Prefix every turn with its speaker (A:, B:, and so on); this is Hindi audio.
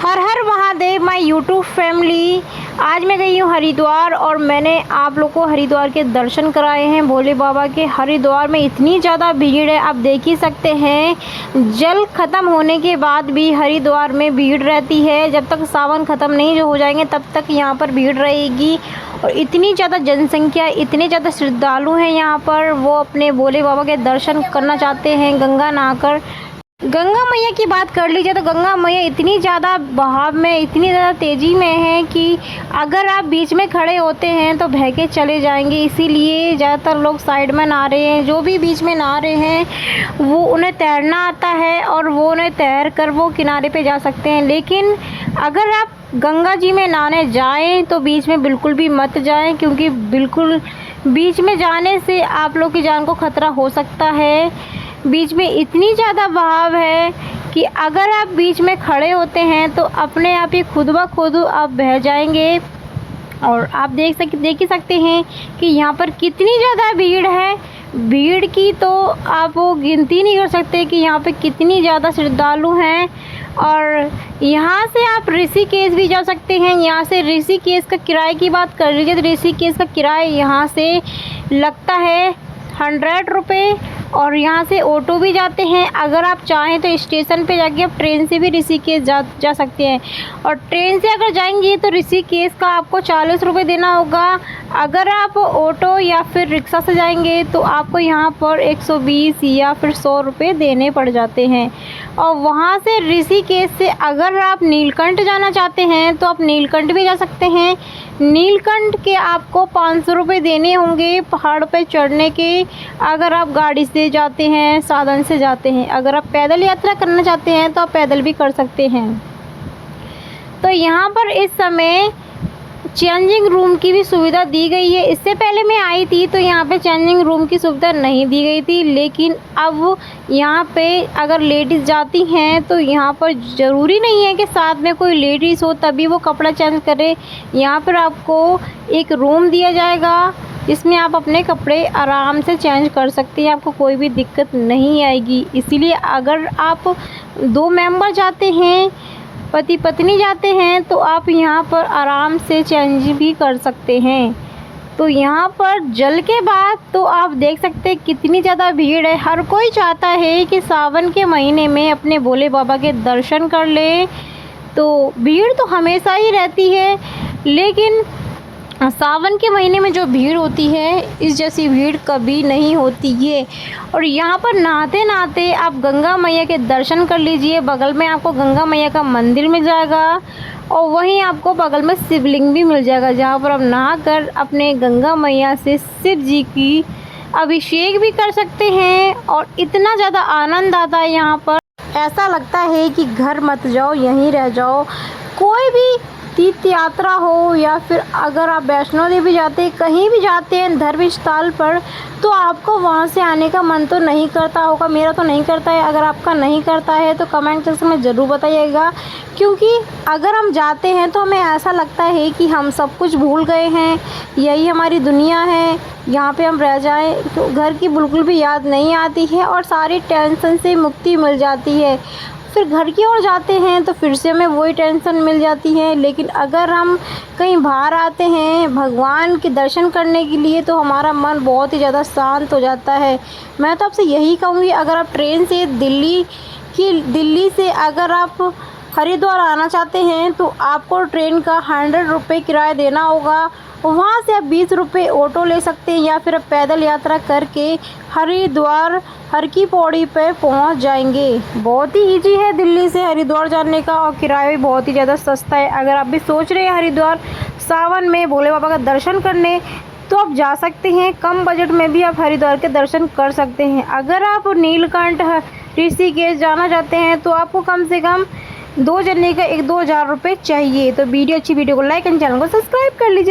A: Her her Mahadev my YouTube family. आज मैं गई हूँ हरिद्वार और मैंने आप लोग को हरिद्वार के दर्शन कराए हैं भोले बाबा के। हरिद्वार में इतनी ज़्यादा भीड़ है, आप देख ही सकते हैं। जल ख़त्म होने के बाद भी हरिद्वार में भीड़ रहती है। जब तक सावन ख़त्म नहीं जो हो जाएंगे तब तक यहाँ पर भीड़ रहेगी। और इतनी ज़्यादा जनसंख्या, इतने ज़्यादा श्रद्धालु हैं यहाँ पर, वो अपने भोले बाबा के दर्शन करना चाहते हैं गंगा नहाकर। गंगा मैया की बात कर लीजिए तो गंगा मैया इतनी ज़्यादा बहाव में, इतनी ज़्यादा तेज़ी में है कि अगर आप बीच में खड़े होते हैं तो बह के चले जाएंगे। इसीलिए ज़्यादातर लोग साइड में नहा रहे हैं। जो भी बीच में नहा रहे हैं वो उन्हें तैरना आता है और वो उन्हें तैर कर वो किनारे पे जा सकते हैं। लेकिन अगर आप गंगा जी में नहाने जाएं तो बीच में बिल्कुल भी मत जाएं, क्योंकि बिल्कुल बीच में जाने से आप लोग की जान को खतरा हो सकता है। बीच में इतनी ज़्यादा बहाव है कि अगर आप बीच में खड़े होते हैं तो अपने आप ही खुद ब खुद आप बह जाएंगे। और आप देख ही सकते हैं कि यहाँ पर कितनी ज़्यादा भीड़ है। भीड़ की तो आप वो गिनती नहीं कर सकते कि यहाँ पे कितनी ज़्यादा श्रद्धालु हैं। और यहाँ से आप ऋषिकेश भी जा सकते हैं। यहाँ से ऋषिकेश का किराए की बात कर लीजिए तो ऋषिकेश का किराया यहाँ से लगता है 100 रुपये। और यहाँ से ऑटो भी जाते हैं। अगर आप चाहें तो स्टेशन पे जाके आप ट्रेन से भी ऋषिकेश जा सकते हैं। और ट्रेन से अगर जाएंगे तो ऋषिकेश का आपको 40 रुपये देना होगा। अगर आप ऑटो या फिर रिक्शा से जाएंगे तो आपको यहाँ पर 120 या फिर 100 रुपये देने पड़ जाते हैं। और वहाँ से ऋषिकेश से अगर आप नीलकंठ जाना चाहते हैं तो आप नीलकंठ भी जा सकते हैं। नीलकंठ के आपको 500 रुपये देने होंगे पहाड़ पे चढ़ने के, अगर आप गाड़ी से जाते हैं, साधन से जाते हैं। अगर आप पैदल यात्रा करना चाहते हैं तो आप पैदल भी कर सकते हैं। तो यहाँ पर इस समय चेंजिंग रूम की भी सुविधा दी गई है। इससे पहले मैं आई थी तो यहाँ पे चेंजिंग रूम की सुविधा नहीं दी गई थी, लेकिन अब यहाँ पे अगर लेडीज़ जाती हैं तो यहाँ पर ज़रूरी नहीं है कि साथ में कोई लेडीज़ हो तभी वो कपड़ा चेंज करे। यहाँ पर आपको एक रूम दिया जाएगा जिसमें आप अपने कपड़े आराम से चेंज कर सकते हैं, आपको कोई भी दिक्कत नहीं आएगी। इसीलिए अगर आप 2 मेंबर जाते हैं, पति पत्नी जाते हैं, तो आप यहाँ पर आराम से चेंज भी कर सकते हैं। तो यहाँ पर जल के बाद तो आप देख सकते हैं कितनी ज़्यादा भीड़ है। हर कोई चाहता है कि सावन के महीने में अपने भोले बाबा के दर्शन कर ले। तो भीड़ तो हमेशा ही रहती है, लेकिन सावन के महीने में जो भीड़ होती है इस जैसी भीड़ कभी नहीं होती है। और यहाँ पर नहाते नहाते आप गंगा मैया के दर्शन कर लीजिए। बगल में आपको गंगा मैया का मंदिर मिल जाएगा और वहीं आपको बगल में शिवलिंग भी मिल जाएगा, जहाँ पर आप नहा कर अपने गंगा मैया से शिव जी की अभिषेक भी कर सकते हैं। और इतना ज़्यादा आनंद आता है यहाँ पर, ऐसा लगता है कि घर मत जाओ, यहीं रह जाओ। कोई भी तीर्थ यात्रा हो या फिर अगर आप वैष्णो देवी जाते हैं, कहीं भी जाते हैं धर्म स्थल पर, तो आपको वहाँ से आने का मन तो नहीं करता होगा। मेरा तो नहीं करता है। अगर आपका नहीं करता है तो कमेंट सेक्शन में ज़रूर बताइएगा, क्योंकि अगर हम जाते हैं तो हमें ऐसा लगता है कि हम सब कुछ भूल गए हैं, यही हमारी दुनिया है, यहाँ पे हम रह जाएं तो घर की बिल्कुल भी याद नहीं आती है और सारी टेंशन से मुक्ति मिल जाती है। फिर घर की ओर जाते हैं तो फिर से हमें वही टेंशन मिल जाती है। लेकिन अगर हम कहीं बाहर आते हैं भगवान के दर्शन करने के लिए तो हमारा मन बहुत ही ज़्यादा शांत हो जाता है। मैं तो आपसे यही कहूँगी, अगर आप ट्रेन से दिल्ली से अगर आप हरिद्वार आना चाहते हैं तो आपको ट्रेन का 100 रुपये किराया देना होगा। वहाँ से आप 20 रुपये ऑटो ले सकते हैं या फिर आप पैदल यात्रा करके हरिद्वार हर की पौड़ी पे पहुँच जाएंगे। बहुत ही इजी है दिल्ली से हरिद्वार जाने का और किराया भी बहुत ही ज़्यादा सस्ता है। अगर आप भी सोच रहे हैं हरिद्वार सावन में भोले बाबा का दर्शन करने तो आप जा सकते हैं। कम बजट में भी आप हरिद्वार के दर्शन कर सकते हैं। अगर आप नीलकंठ ऋषिकेश जाना चाहते हैं तो आपको कम से कम 2 जने का 1-2 हज़ार रुपये चाहिए। तो वीडियो अच्छी वीडियो को लाइक एंड चैनल को सब्सक्राइब कर लीजिए।